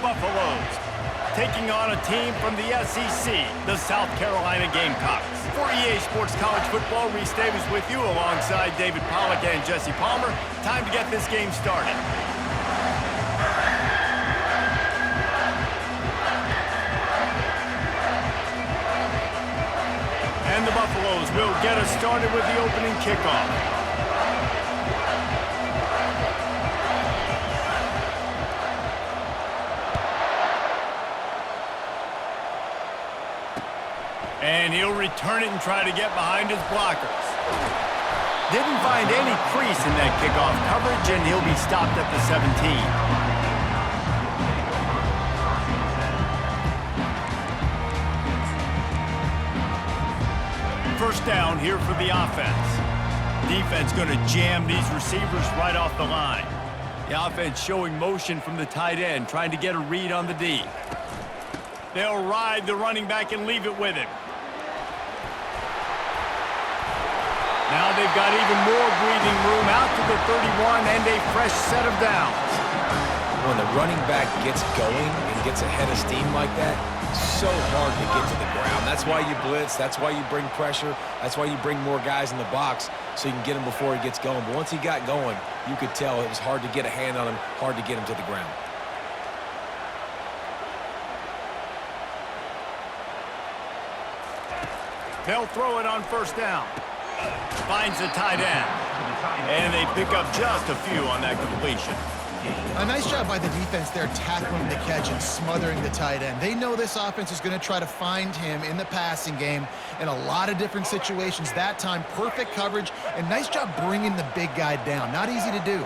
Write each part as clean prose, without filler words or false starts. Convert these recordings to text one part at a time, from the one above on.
Buffaloes, taking on a team from the SEC, the South Carolina Gamecocks. For EA Sports College Football, Reese Davis with you alongside David Pollack and Jesse Palmer. Time to get this game started. And the Buffaloes will get us started with the opening kickoff. And he'll return it and try to get behind his blockers. Didn't find any crease in that kickoff coverage, and he'll be stopped at the 17. First down here for the offense. Defense going to jam these receivers right off the line. The offense showing motion from the tight end, trying to get a read on the D. They'll ride the running back and leave it with him. Now they've got even more breathing room out to the 31 and a fresh set of downs. When the running back gets going and gets ahead of steam like that, so hard to get to the ground. That's why you blitz. That's why you bring pressure. That's why you bring more guys in the box so you can get him before he gets going. But once he got going, you could tell it was hard to get a hand on him, hard to get him to the ground. They'll throw it on first down. Finds the tight end. And they pick up just a few on that completion. A nice job by the defense there tackling the catch and smothering the tight end. They know this offense is going to try to find him in the passing game in a lot of different situations. That time, perfect coverage, and nice job bringing the big guy down. Not easy to do.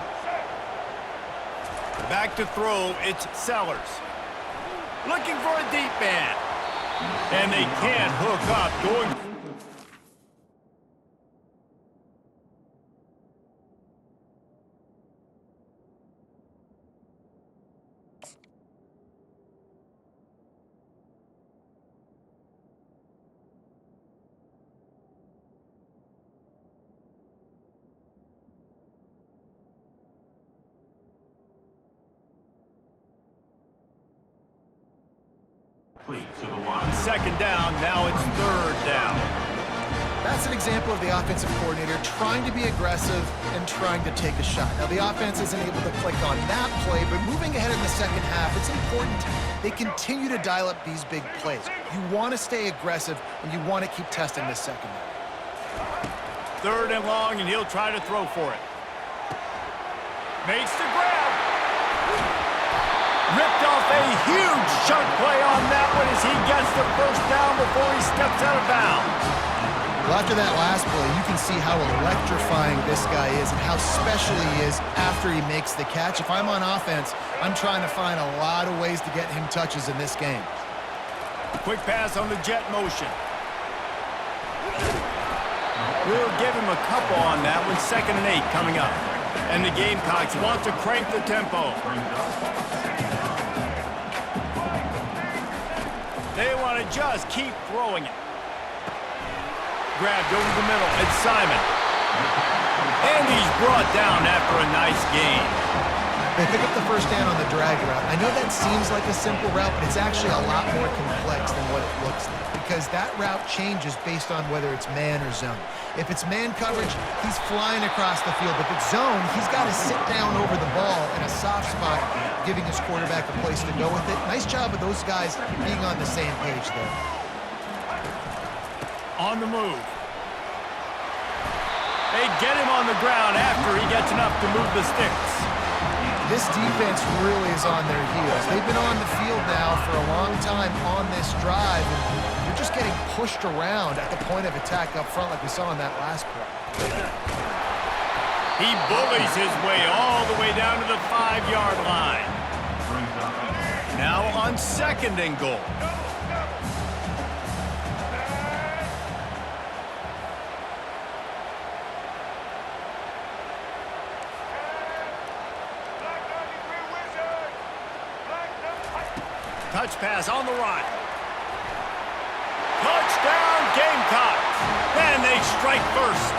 Back to throw, it's Sellers. Looking for a deep man. And they can't hook up. Going. Second down, now it's third down. That's an example of the offensive coordinator trying to be aggressive and trying to take a shot. Now, the offense isn't able to click on that play, but moving ahead in the second half, it's important they continue to dial up these big plays. You want to stay aggressive, and you want to keep testing this secondary. Third and long, and he'll try to throw for it. Makes the grab. Ripped off a huge chunk play on that one as he gets the first down before he steps out of bounds. Well, after that last play, you can see how electrifying this guy is and how special he is after he makes the catch. If I'm on offense, I'm trying to find a lot of ways to get him touches in this game. Quick pass on the jet motion. We'll give him a couple on that one. 2nd and 8 coming up. And the Gamecocks want to crank the tempo. They want to just keep throwing it. Grabbed over the middle, it's Simon. And he's brought down after a nice gain. They pick up the first down on the drag route. I know that seems like a simple route, but it's actually a lot more complex than what it looks like, because that route changes based on whether it's man or zone. If it's man coverage, he's flying across the field. If it's zone, he's got to sit down over the ball in a soft spot, giving his quarterback a place to go with it. Nice job of those guys being on the same page there. On the move. They get him on the ground after he gets enough to move the sticks. This defense really is on their heels. They've been on the field now for a long time on this drive, and they're just getting pushed around at the point of attack up front like we saw on that last play. He bullies his way all the way down to the 5-yard line. Now on 2nd and goal. Touch pass on the right. Touchdown Gamecocks. And they strike first.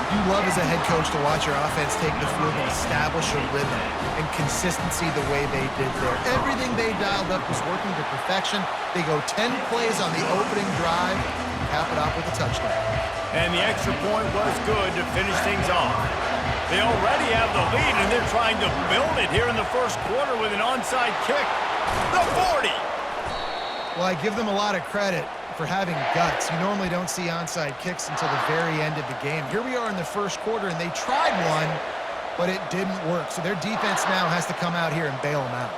You You love as a head coach to watch your offense take the field and establish a rhythm and consistency the way they did there. Everything they dialed up was working to perfection. They go 10 plays on the opening drive and cap it off with a touchdown. And the extra point was good to finish things off. They already have the lead, and they're trying to build it here in the first quarter with an onside kick. The 40! Well, I give them a lot of credit for having guts. You normally don't see onside kicks until the very end of the game. Here we are in the first quarter, and they tried one, but it didn't work. So their defense now has to come out here and bail them out.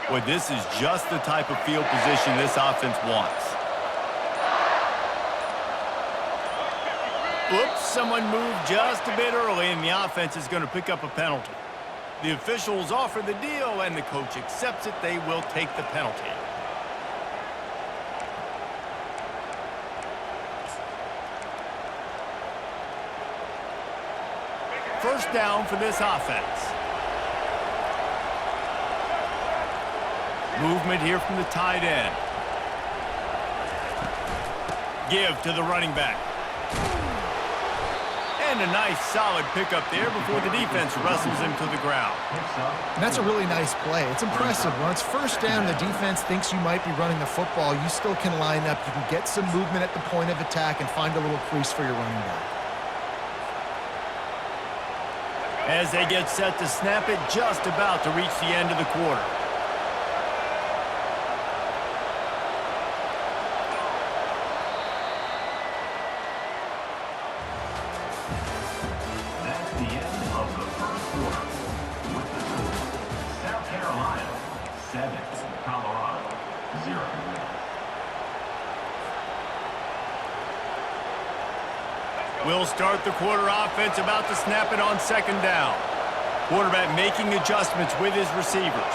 Boy, this is just the type of field position this offense wants. Oops, someone moved just a bit early, and the offense is going to pick up a penalty. The officials offer the deal, and the coach accepts it. They will take the penalty. First down for this offense. Movement here from the tight end. Give to the running back. And a nice solid pickup there before the defense wrestles him to the ground. And that's a really nice play. It's impressive. When it's first down, the defense thinks you might be running the football. You still can line up. You can get some movement at the point of attack and find a little crease for your running back. As they get set to snap it, just about to reach the end of the quarter. We'll start the quarter offense, about to snap it on second down. Quarterback making adjustments with his receivers.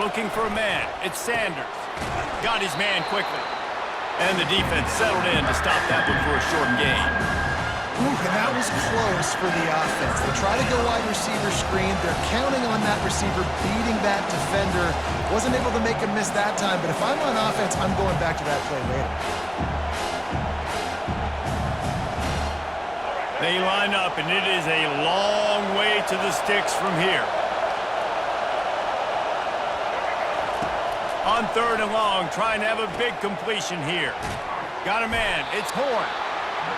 Looking for a man. It's Sanders. Got his man quickly. And the defense settled in to stop that one for a short gain. Ooh, and that was close for the offense. They try to go wide receiver screen. They're counting on that receiver beating that defender. Wasn't able to make a miss that time, but if I'm on offense, I'm going back to that play later. They line up, and it is a long way to the sticks from here. On third and long, trying to have a big completion here. Got a man. It's Horn.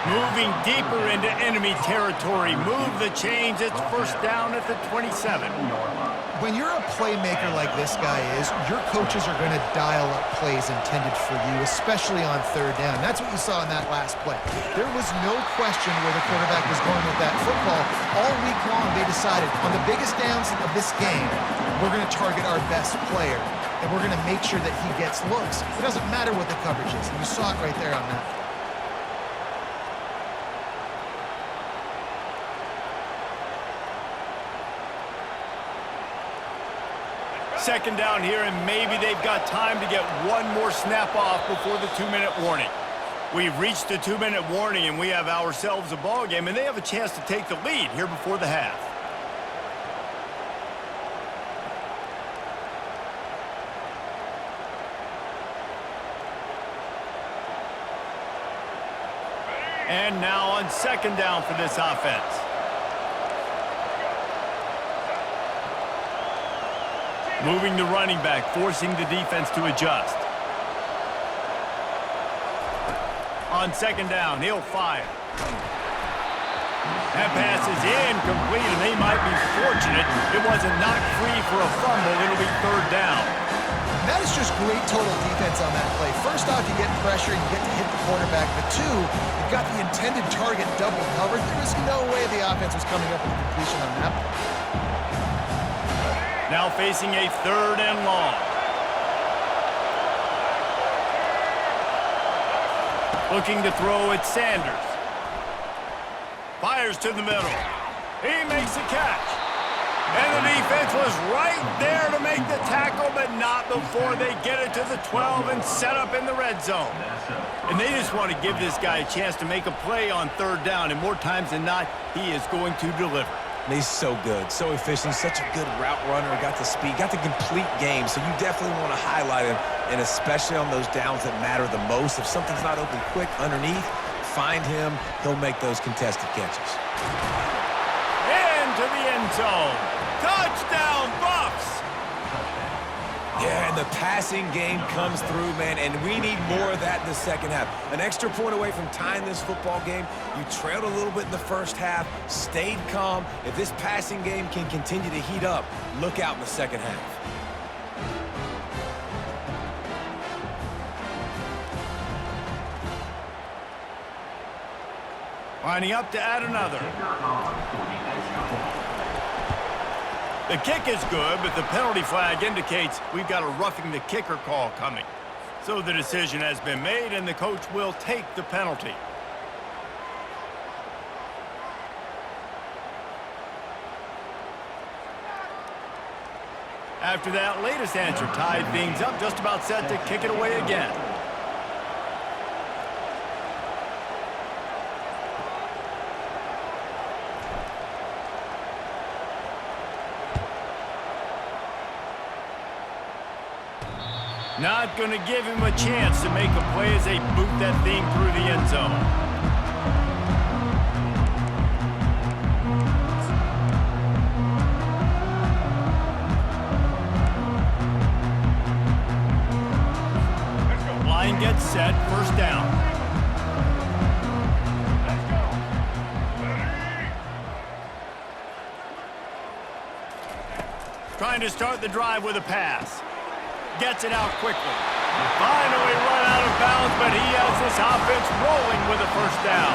Moving deeper into enemy territory. Move the chains. It's first down at the 27. When you're a playmaker like this guy is, your coaches are going to dial up plays intended for you, especially on third down. That's what you saw in that last play. There was no question where the quarterback was going with that football. All week long, they decided, on the biggest downs of this game, we're going to target our best player, and we're going to make sure that he gets looks. It doesn't matter what the coverage is, and you saw it right there on that play. Second down here, and maybe they've got time to get one more snap off before the 2-minute warning. We've reached the 2-minute warning, and we have ourselves a ball game, and they have a chance to take the lead here before the half. And now on second down for this offense. Moving the running back, forcing the defense to adjust. On second down, he'll fire. That pass is incomplete, and they might be fortunate it wasn't knocked free for a fumble. It'll be third down. That is just great total defense on that play. First off, you get pressure, you get to hit the quarterback. But two, you've got the intended target double covered. There was no way the offense was coming up with a completion on that play. Now facing a third and long. Looking to throw at Sanders. Fires to the middle. He makes the catch. And the defense was right there to make the tackle, but not before they get it to the 12 and set up in the red zone. And they just want to give this guy a chance to make a play on third down, and more times than not, he is going to deliver. He's so good, so efficient, such a good route runner, got the speed, got the complete game, so you definitely want to highlight him, and especially on those downs that matter the most. If something's not open quick underneath, find him, he'll make those contested catches. Into the end zone. Touchdown, Buffs! Yeah, and the passing game comes through, man, and we need more of that in the second half. An extra point away from tying this football game. You trailed a little bit in the first half, stayed calm. If this passing game can continue to heat up, look out in the second half. Lining up to add another. The kick is good, but the penalty flag indicates we've got a roughing the kicker call coming. So the decision has been made, and the coach will take the penalty. After that latest answer tied things up, just about set to kick it away again. Not going to give him a chance to make a play as they boot that thing through the end zone. Line gets set, first down. Trying to start the drive with a pass. Gets it out quickly. Finally run out of bounds, but he has this offense rolling with a first down.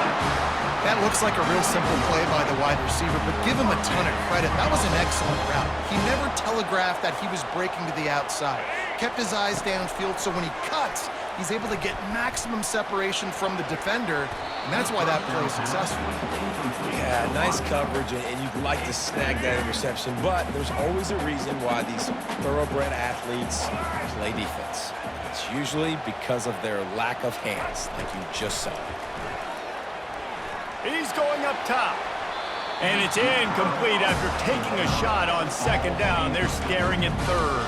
That looks like a real simple play by the wide receiver, but give him a ton of credit. That was an excellent route. He never telegraphed that he was breaking to the outside. Kept his eyes downfield, so when he cuts, he's able to get maximum separation from the defender, and that's why that play is successful. Yeah, nice coverage, and you'd like to snag that interception, but there's always a reason why these thoroughbred athletes play defense. It's usually because of their lack of hands, like you just saw. He's going up top. And it's incomplete after taking a shot on second down. They're staring at third.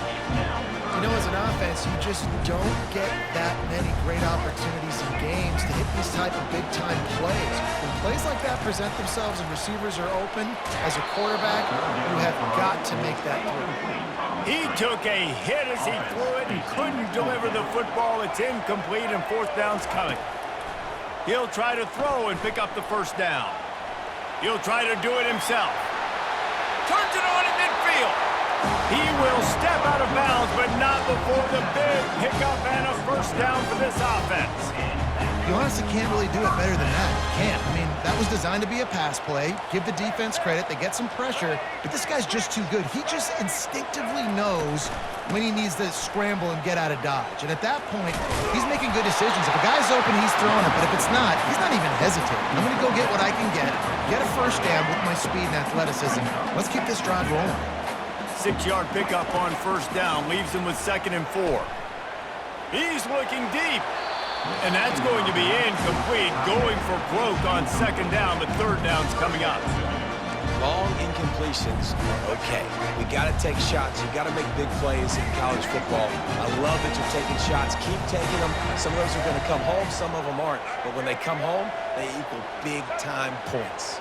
You know, as an offense, you just don't get that many great opportunities in games to hit these type of big-time plays. When plays like that present themselves and receivers are open, as a quarterback, you have got to make that throw. He took a hit as he threw it and couldn't deliver the football. It's incomplete and fourth down's coming. He'll try to throw and pick up the first down. He'll try to do it himself. Turns it on in midfield. He will step out of bounds, but not before the big pickup and a first down for this offense. You honestly can't really do it better than that. You can't. I mean, that was designed to be a pass play. Give the defense credit. They get some pressure, but this guy's just too good. He just instinctively knows when he needs to scramble and get out of dodge. And at that point, he's making good decisions. If a guy's open, he's throwing it. But if it's not, he's not even hesitating. I'm going to go get what I can get a first down with my speed and athleticism. Let's keep this drive rolling. 6-yard pickup on first down leaves him with 2nd and 4. He's looking deep. And that's going to be incomplete, going for broke on 2nd down, but 3rd down's coming up. Long incompletions are okay. We got to take shots. You got to make big plays in college football. I love that you're taking shots. Keep taking them. Some of those are going to come home. Some of them aren't. But when they come home, they equal big-time points.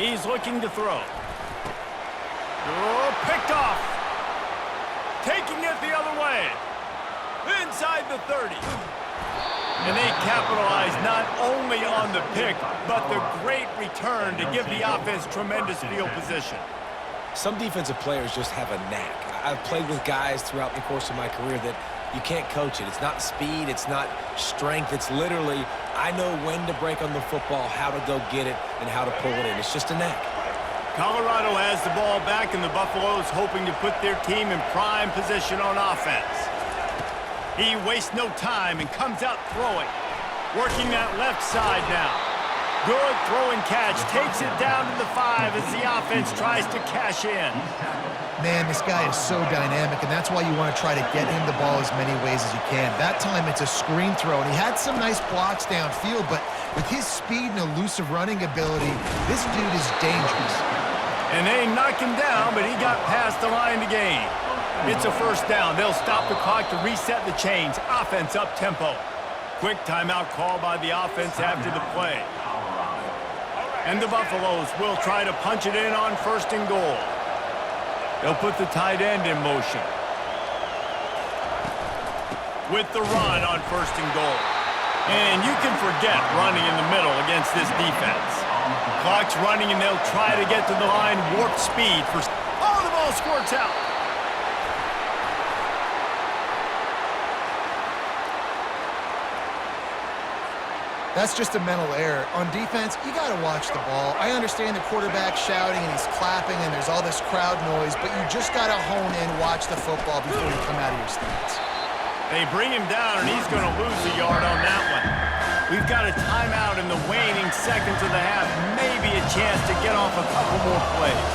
He's looking to throw. Oh, picked off. Taking it the other way. Inside the 30. And they capitalize not only on the pick, but the great return to give the offense tremendous field position. Some defensive players just have a knack. I've played with guys throughout the course of my career that you can't coach it. It's not speed, it's not strength. It's literally, I know when to break on the football, how to go get it, and how to pull it in. It's just a knack. Colorado has the ball back, and the Buffaloes hoping to put their team in prime position on offense. He wastes no time and comes out throwing. Working that left side now. Good throw and catch. Takes it down to the 5 as the offense tries to cash in. Man, this guy is so dynamic, and that's why you want to try to get him the ball as many ways as you can. That time, it's a screen throw, and he had some nice blocks downfield, but with his speed and elusive running ability, this dude is dangerous. And they knocked him down, but he got past the line to gain. It's a first down. They'll stop the clock to reset the chains. Offense up-tempo. Quick timeout call by the offense after the play. And the Buffaloes will try to punch it in on 1st and goal. They'll put the tight end in motion. With the run on 1st and goal. And you can forget running in the middle against this defense. Clock's running, and they'll try to get to the line. Warp speed for... Oh, the ball squirts out. That's just a mental error. On defense, you got to watch the ball. I understand the quarterback shouting and he's clapping and there's all this crowd noise, but you just got to hone in, watch the football before you come out of your stance. They bring him down, and he's going to lose a yard on that one. We've got a timeout in the waning seconds of the half. Maybe a chance to get off a couple more plays.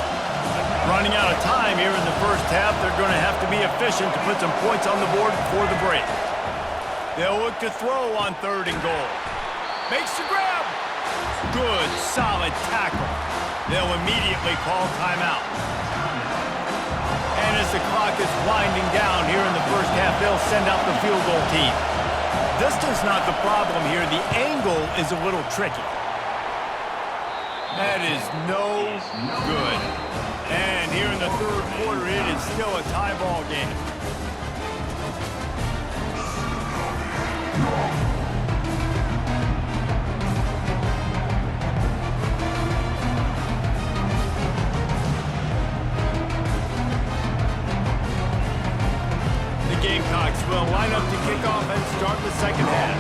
Running out of time here in the first half. They're going to have to be efficient to put some points on the board before the break. They'll look to throw on 3rd and goal. Makes the grab. Good, solid tackle. They'll immediately call timeout. And as the clock is winding down here in the first half, they'll send out the field goal team. Distance not the problem here. The angle is a little tricky. That is no good. And here in the 3rd quarter, it is still a tie ball game. Gamecocks will line up to kick off and start the second half.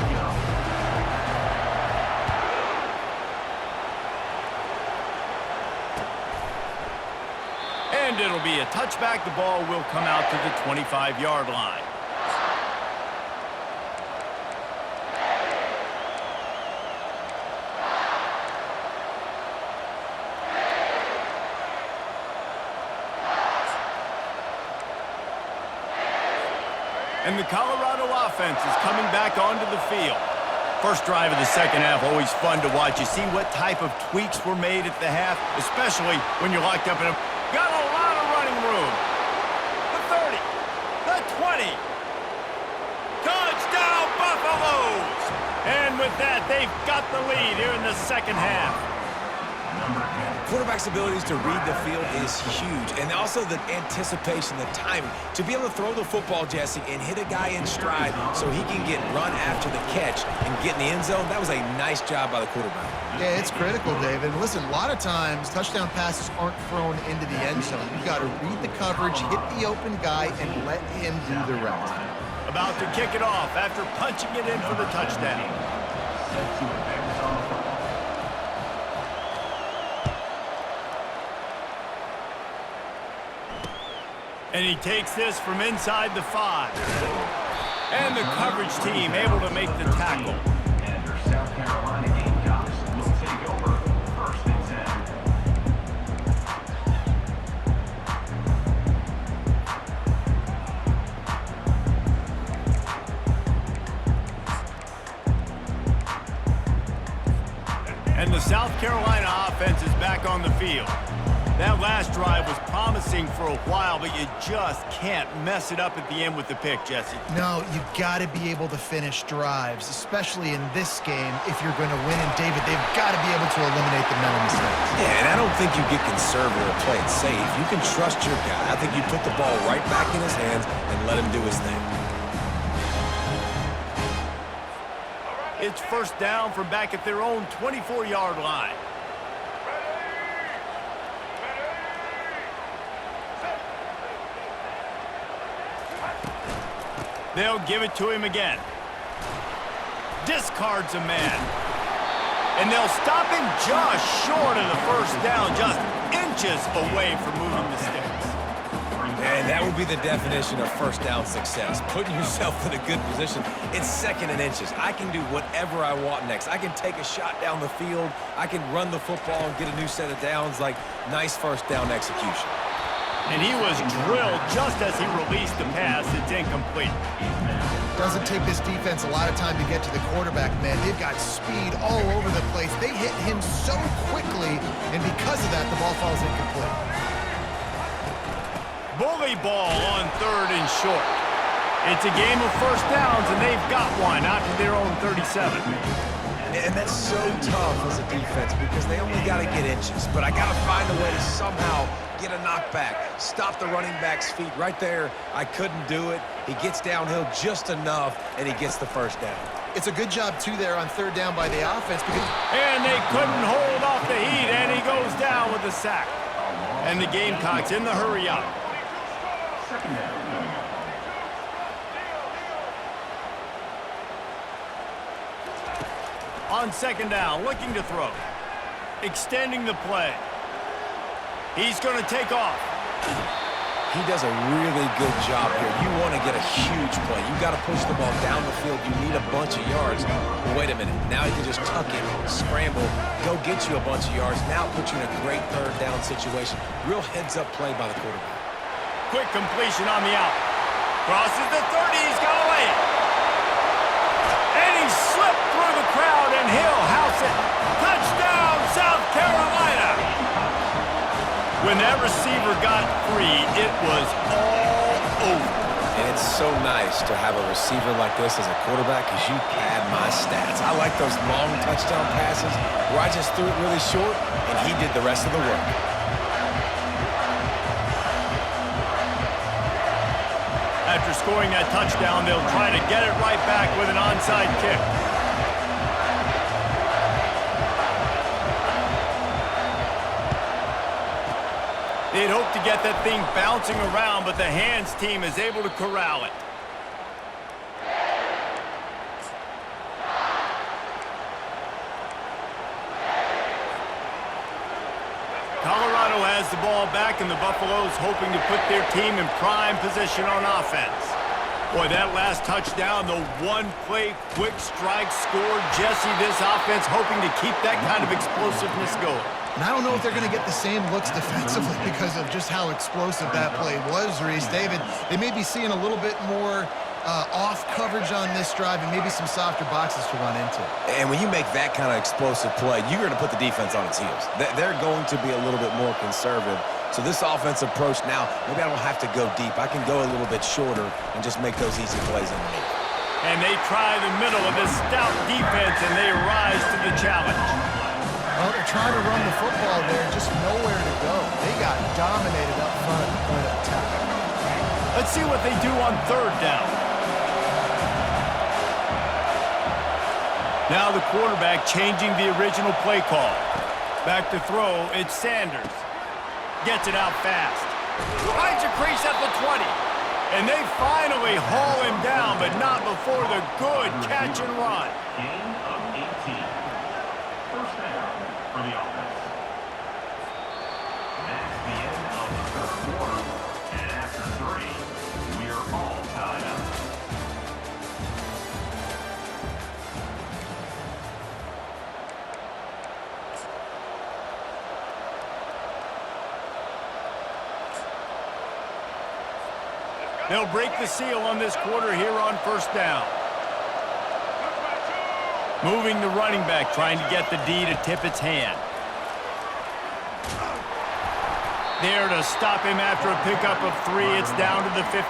And it'll be a touchback. The ball will come out to the 25-yard line. And the Colorado offense is coming back onto the field. First drive of the second half, always fun to watch. You see what type of tweaks were made at the half, especially when you're locked up in a... Got a lot of running room. The 30, the 20. Touchdown, Buffaloes! And with that, they've got the lead here in the second half. Quarterback's abilities to read the field is huge, and also the anticipation, the timing. To be able to throw the football, Jesse, and hit a guy in stride so he can get run after the catch and get in the end zone, that was a nice job by the quarterback. Yeah, it's critical, David. Listen, a lot of times, touchdown passes aren't thrown into the end zone. You've got to read the coverage, hit the open guy, and let him do the rest. About to kick it off after punching it in for the touchdown. And he takes this from inside the 5. And the coverage team able to make the tackle. And your South Carolina Gamecocks will take over 1st and 10. And the South Carolina offense is back on the field. That last drive was promising for a while, but you just can't mess it up at the end with the pick, Jesse. No, you've got to be able to finish drives, especially in this game if you're going to win. And, David, they've got to be able to eliminate the mental mistakes. Yeah, and I don't think you get conservative or play it safe. You can trust your guy. I think you put the ball right back in his hands and let him do his thing. It's first down from back at their own 24-yard line. They'll give it to him again. Discards a man. And they'll stop him just short of the first down, just inches away from moving the sticks. And that would be the definition of first down success. Putting yourself in a good position. It's 2nd and inches. I can do whatever I want next. I can take a shot down the field. I can run the football and get a new set of downs. Like, nice first down execution. And he was drilled just as he released the pass. It's incomplete. Doesn't take this defense a lot of time to get to the quarterback, man. They've got speed all over the place. They hit him so quickly, and because of that, the ball falls incomplete. Bully ball on 3rd and short. It's a game of first downs, and they've got one out to their own 37. And that's so tough as a defense because they only got to get inches. But I got to find a way to somehow get a knockback, stop the running back's feet. Right there, I couldn't do it. He gets downhill just enough, and he gets the first down. It's a good job, too, there on 3rd down by the offense. And they couldn't hold off the heat, and he goes down with a sack. And the Gamecocks in the hurry up. On 2nd down, looking to throw. Extending the play. He's going to take off. He does a really good job here. You want to get a huge play. You got to push the ball down the field. You need a bunch of yards. Wait a minute. Now you can just tuck it, scramble, go get you a bunch of yards. Now put you in a great 3rd down situation. Real heads-up play by the quarterback. Quick completion on the out. Crosses the 30. He's got to lay it. And he slipped through the crowd, and he'll house it. Touchdown, South Carolina. When that receiver got free, it was all over. And it's so nice to have a receiver like this as a quarterback because you pad my stats. I like those long touchdown passes where I just threw it really short, and he did the rest of the work. After scoring that touchdown, they'll try to get it right back with an onside kick. They'd hope to get that thing bouncing around, but the hands team is able to corral it. Colorado has the ball back, and the Buffaloes hoping to put their team in prime position on offense. Boy, that last touchdown, the one-play quick strike score. Jesse, this offense hoping to keep that kind of explosiveness going. And I don't know if they're going to get the same looks defensively because of just how explosive that play was, Reese. David, they may be seeing a little bit more off coverage on this drive and maybe some softer boxes to run into. And when you make that kind of explosive play, you're going to put the defense on its heels. They're going to be a little bit more conservative. So this offensive approach now, maybe I don't have to go deep. I can go a little bit shorter and just make those easy plays underneath. And they try the middle of this stout defense, and they rise to the challenge. Well, they're trying to run the football there, just nowhere to go. They got dominated up front at the point of attack. Let's see what they do on 3rd down. Now the quarterback changing the original play call. Back to throw, it's Sanders. Gets it out fast. Finds a crease at the 20. And they finally haul him down, but not before the good catch and run. Gain of 18. First down for the offense. That's the end of the 3rd quarter. And after 3, we are all tied up. They'll break the seal on this quarter here on 1st down. Moving the running back, trying to get the D to tip its hand. There to stop him after a pickup of 3. It's down to the 15.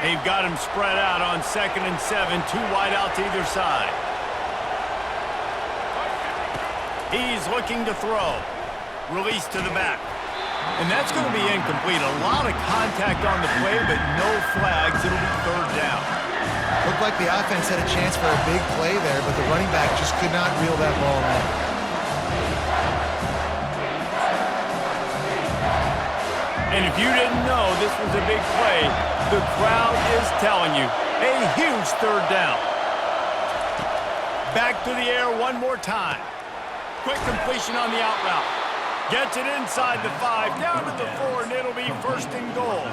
They've got him spread out on 2nd and 7. 2 wide out to either side. He's looking to throw. Release to the back. And that's going to be incomplete. A lot of contact on the play, but no flags. It'll be 3rd down. Looked like the offense had a chance for a big play there, but the running back just could not reel that ball in. And if you didn't know this was a big play, the crowd is telling you. A huge 3rd down. Back to the air one more time. Quick completion on the out route. Gets it inside the 5, down to the 4, and it'll be 1st and goal.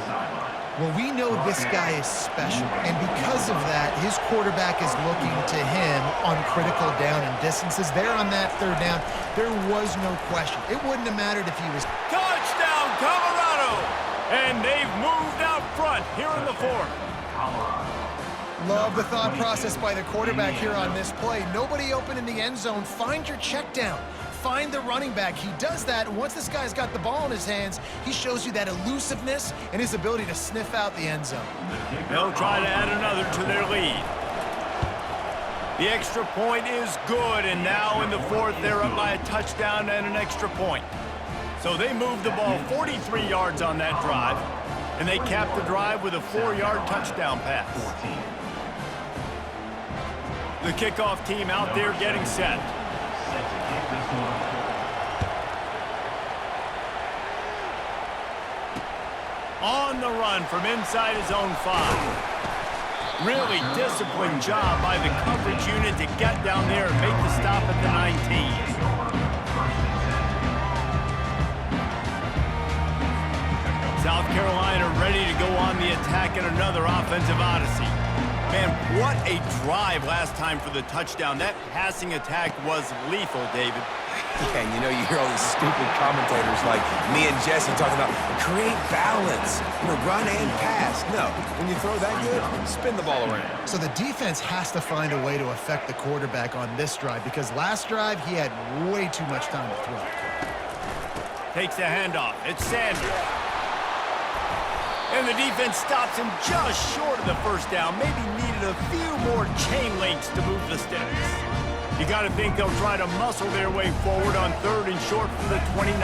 Well, we know this guy is special, and because of that, his quarterback is looking to him on critical down and distances. There on that 3rd down, there was no question. It wouldn't have mattered if he was... Touchdown, Colorado! And they've moved out front here in the 4th. Love the thought process by the quarterback here on this play. Nobody open in the end zone. Find your check down. Find the running back. He does that. Once this guy's got the ball in his hands, he shows you that elusiveness and his ability to sniff out the end zone. They'll try to add another to their lead. The extra point is good, and now in the 4th, they're up by a touchdown and an extra point. So they moved the ball 43 yards on that drive, and they capped the drive with a 4-yard touchdown pass. The kickoff team out there getting set. On the run from inside his own 5. Really disciplined job by the coverage unit to get down there and make the stop at the 19. South Carolina ready to go on the attack in another offensive odyssey. Man, what a drive last time for the touchdown. That passing attack was lethal, David. Yeah, and you know, you hear all these stupid commentators like me and Jesse talking about create balance, run and pass. No, when you throw that good, spin the ball around. So the defense has to find a way to affect the quarterback on this drive because last drive he had way too much time to throw. Takes the handoff. It's Sanders. And the defense stops him just short of the 1st down. Maybe needed a few more chain links to move the sticks. You got to think they'll try to muscle their way forward on 3rd and short from the 29.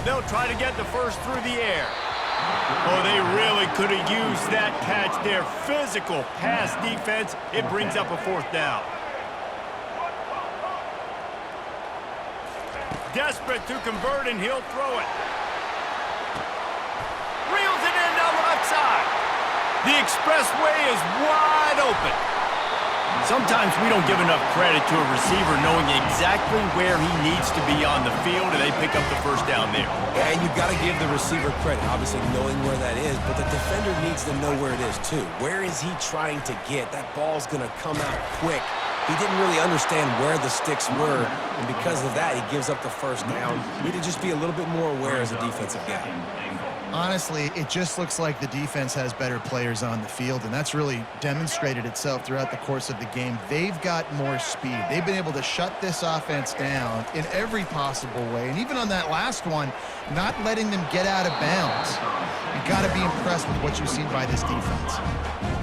They'll try to get the 1st through the air. Oh, they really could have used that catch there. Physical pass defense. It brings up a 4th down. Desperate to convert, and he'll throw it. Reels it in down the left side. The expressway is wide open. Sometimes we don't give enough credit to a receiver knowing exactly where he needs to be on the field, and they pick up the 1st down there. Yeah, and you've got to give the receiver credit, obviously knowing where that is, but the defender needs to know where it is too. Where is he trying to get? That ball's going to come out quick. He didn't really understand where the sticks were, and because of that, he gives up the 1st down. We need to just be a little bit more aware as a defensive guy. Honestly, it just looks like the defense has better players on the field, and that's really demonstrated itself throughout the course of the game. They've got more speed. They've been able to shut this offense down in every possible way, and even on that last one, not letting them get out of bounds. You've got to be impressed with what you've seen by this defense.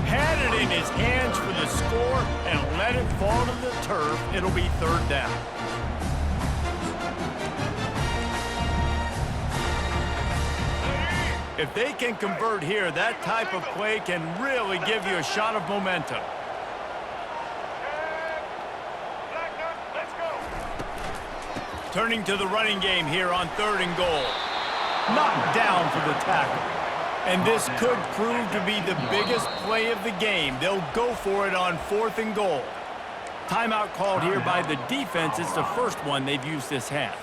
Had it in his hands for the score and let it fall to the turf. It'll be 3rd down. If they can convert here, that type of play can really give you a shot of momentum. Turning to the running game here on 3rd and goal. Knocked down for the tackle. And this could prove to be the biggest play of the game. They'll go for it on 4th and goal. Timeout called here by the defense. It's the 1st one they've used this half.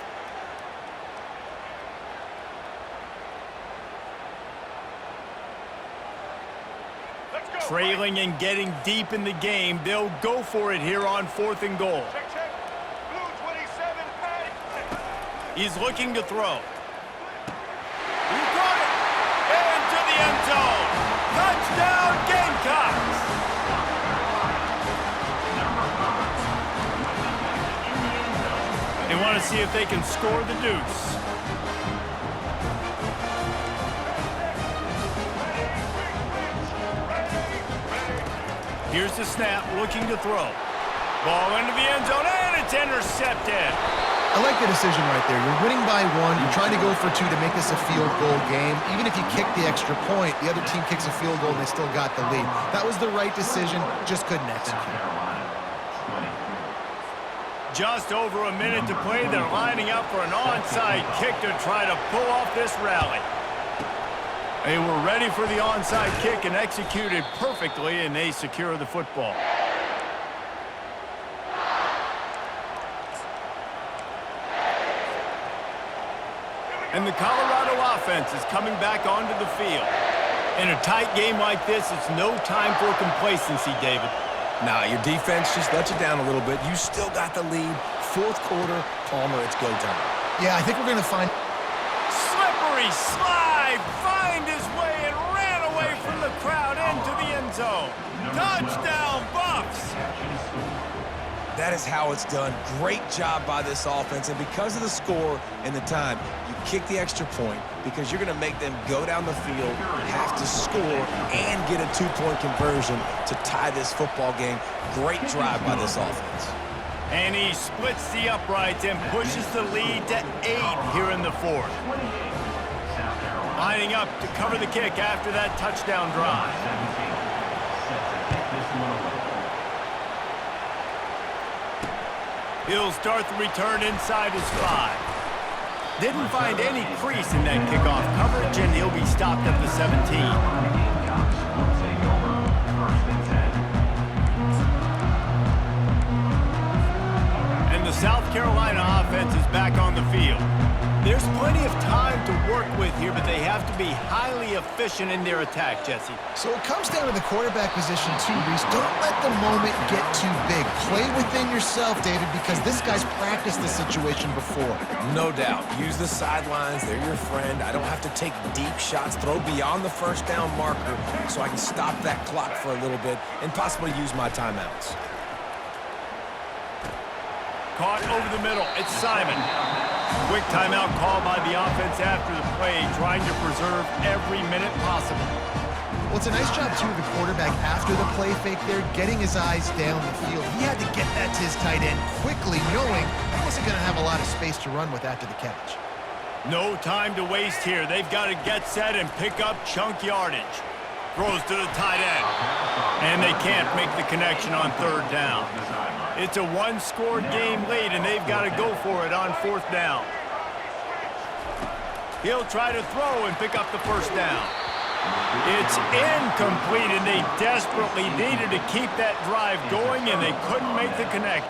Trailing and getting deep in the game, they'll go for it here on 4th and goal. He's looking to throw. He got it! Into the end zone! Touchdown, Gamecocks! They want to see if they can score the deuce. Here's the snap, looking to throw. Ball into the end zone, and it's intercepted. I like the decision right there. You're winning by 1. You're trying to go for 2 to make this a field goal game. Even if you kick the extra point, the other team kicks a field goal and they still got the lead. That was the right decision, just couldn't execute. Just over a minute to play. They're lining up for an onside kick to try to pull off this rally. They were ready for the onside kick and executed perfectly, and they secure the football. And the Colorado offense is coming back onto the field. In a tight game like this, it's no time for complacency, David. Nah, your defense just let you down a little bit. You still got the lead. Fourth quarter, Palmer, it's go time. Yeah, I think we're going to find... Slippery slide, find his way and ran away from the crowd into the end zone. Touchdown, Buffs! That is how it's done. Great job by this offense. And because of the score and the time, you kick the extra point because you're going to make them go down the field, have to score, and get a two-point conversion to tie this football game. Great drive by this offense. And he splits the uprights and pushes the lead to 8 here in the fourth. Lining up to cover the kick after that touchdown drive. He'll start the return inside his 5. Didn't find any crease in that kickoff coverage, and he'll be stopped at the 17. And the South Carolina offense is back on the field. There's plenty of time to work with here, but they have to be highly efficient in their attack, Jesse. So it comes down to the quarterback position too, Reese. Don't let the moment get too big. Play within yourself, David, because this guy's practiced this situation before. No doubt. Use the sidelines. They're your friend. I don't have to take deep shots, throw beyond the first down marker so I can stop that clock for a little bit and possibly use my timeouts. Caught over the middle. It's Simon. Quick timeout call by the offense after the play, trying to preserve every minute possible. Well, it's a nice job, too, of the quarterback after the play fake there, getting his eyes down the field. He had to get that to his tight end quickly, knowing he wasn't going to have a lot of space to run with after the catch. No time to waste here. They've got to get set and pick up chunk yardage. Throws to the tight end. And they can't make the connection on third down. It's a one-score game late, and they've got to go for it on fourth down. He'll try to throw and pick up the first down. It's incomplete, and they desperately needed to keep that drive going, and they couldn't make the connect.